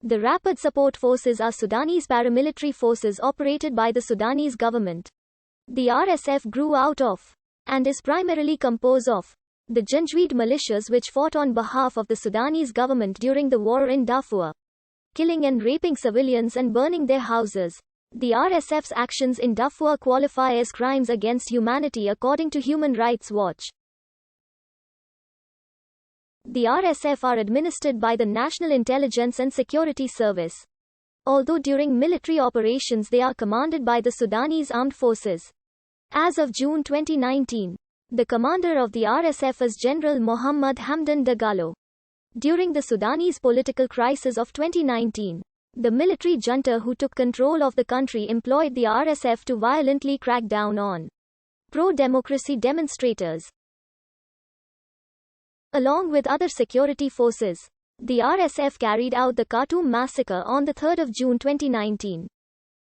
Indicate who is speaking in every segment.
Speaker 1: The Rapid Support Forces are Sudanese paramilitary forces operated by the Sudanese government. The RSF grew out of, and is primarily composed of, the Janjaweed militias which fought on behalf of the Sudanese government during the war in Darfur, killing and raping civilians and burning their houses. The RSF's actions in Darfur qualify as crimes against humanity according to Human Rights Watch. The RSF are administered by the National Intelligence and Security Service. Although during military operations they are commanded by the Sudanese Armed Forces. As of June 2019, the commander of the RSF is General Mohammed Hamdan Dagalo. During the Sudanese political crisis of 2019, the military junta who took control of the country employed the RSF to violently crack down on pro-democracy demonstrators. Along with other security forces, the RSF carried out the Khartoum massacre on 3 June 2019.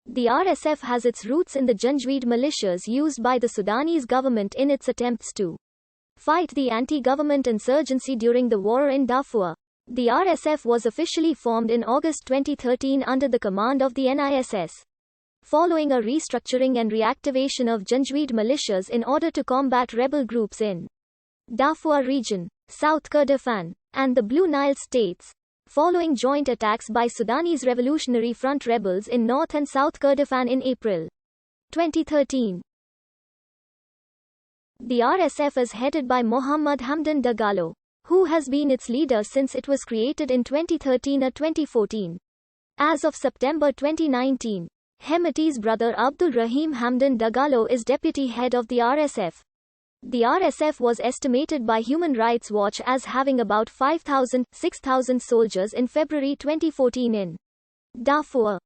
Speaker 1: The RSF has its roots in the Janjaweed militias used by the Sudanese government in its attempts to fight the anti-government insurgency during the war in Darfur. The RSF was officially formed in August 2013 under the command of the NISS, following a restructuring and reactivation of Janjaweed militias in order to combat rebel groups in Darfur region, South Kordofan, and the Blue Nile states, following joint attacks by Sudanese Revolutionary Front rebels in North and South Kordofan in April 2013. The RSF is headed by Mohammed Hamdan Dagalo, who has been its leader since it was created in 2013 or 2014. As of September 2019, Hemati's brother Abdul Rahim Hamdan Dagalo is deputy head of the RSF. The RSF was estimated by Human Rights Watch as having about 6,000 soldiers in February 2014 in Darfur.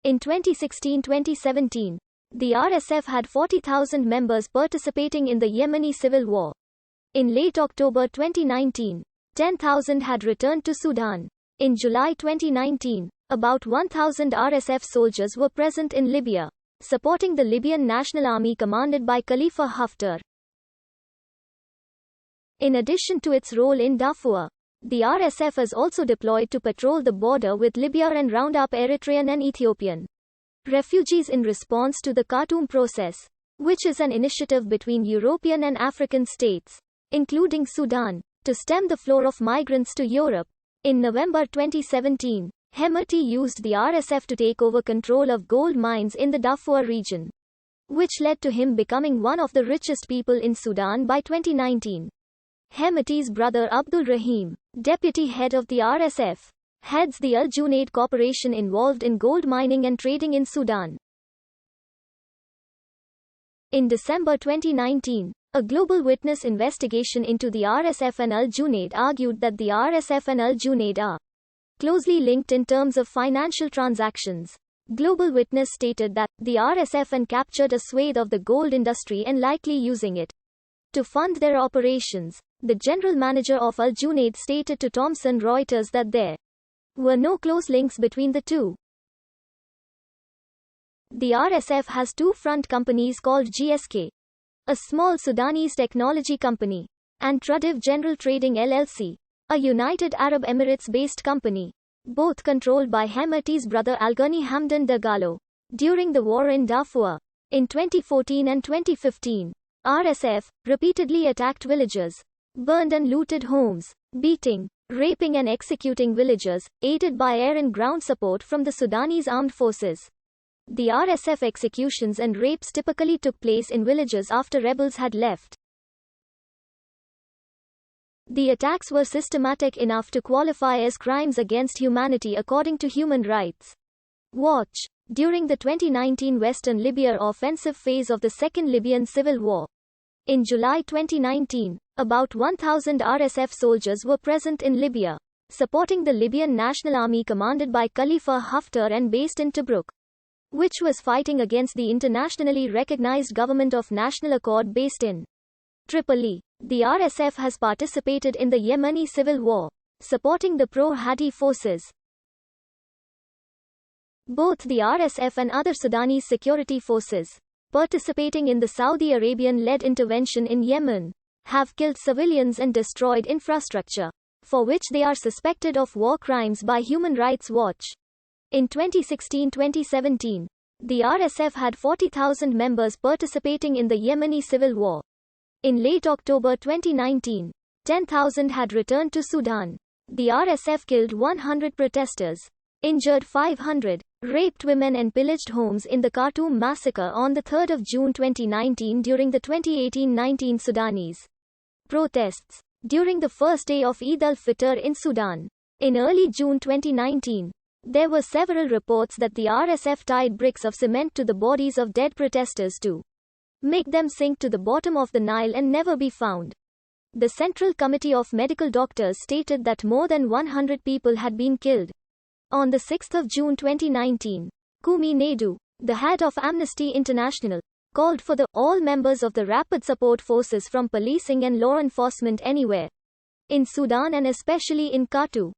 Speaker 1: In 2016-2017, the RSF had 40,000 members participating in the Yemeni civil war. In late October 2019, 10,000 had returned to Sudan. In July 2019, about 1,000 RSF soldiers were present in Libya, supporting the Libyan National Army commanded by Khalifa Haftar. In addition to its role in Darfur, the RSF is also deployed to patrol the border with Libya and round up Eritrean and Ethiopian refugees in response to the Khartoum process, which is an initiative between European and African states, including Sudan, to stem the flow of migrants to Europe. In November 2017, Hemati used the RSF to take over control of gold mines in the Darfur region, which led to him becoming one of the richest people in Sudan by 2019. Hemati's brother Abdul Rahim, deputy head of the RSF, heads the Al Junaid Corporation involved in gold mining and trading in Sudan. In December 2019, a Global Witness investigation into the RSF and Al Junaid argued that the RSF and Al Junaid are closely linked in terms of financial transactions. Global Witness stated that the RSF and captured a swathe of the gold industry and likely using it to fund their operations. The general manager of Al Junaid stated to Thomson Reuters that there were no close links between the two. The RSF has two front companies called GSK, a small Sudanese technology company, and Tradiv General Trading LLC, a United Arab Emirates-based company, both controlled by Hemati's brother Alghani Hamdan Dagalo. During the war in Darfur, in 2014 and 2015, RSF repeatedly attacked villages, burned and looted homes, beating, raping and executing villagers, aided by air and ground support from the Sudanese armed forces. The RSF executions and rapes typically took place in villages after rebels had left. The attacks were systematic enough to qualify as crimes against humanity according to Human Rights Watch. During the 2019 Western Libya offensive phase of the Second Libyan Civil War, in July 2019, about 1,000 RSF soldiers were present in Libya, supporting the Libyan National Army commanded by Khalifa Haftar and based in Tobruk, which was fighting against the internationally recognized Government of National Accord based in Tripoli. The RSF has participated in the Yemeni civil war, supporting the pro-Hadi forces. Both the RSF and other Sudanese security forces, participating in the Saudi Arabian-led intervention in Yemen, have killed civilians and destroyed infrastructure. for which they are suspected of war crimes by Human Rights Watch. In 2016-2017, the RSF had 40,000 members participating in the Yemeni civil war. In late October 2019, 10,000 had returned to Sudan. The RSF killed 100 protesters, injured 500, raped women and pillaged homes in the Khartoum massacre on 3 June 2019 during the 2018-19 Sudanese protests. During the first day of Eid al-Fitr in Sudan, in early June 2019, there were several reports that the RSF tied bricks of cement to the bodies of dead protesters to make them sink to the bottom of the Nile and never be found. The Central Committee of Medical Doctors stated that more than 100 people had been killed. On 6 June 2019, Kumi Naidu, the head of Amnesty International, called for all members of the Rapid Support Forces from policing and law enforcement anywhere in Sudan and especially in Khartoum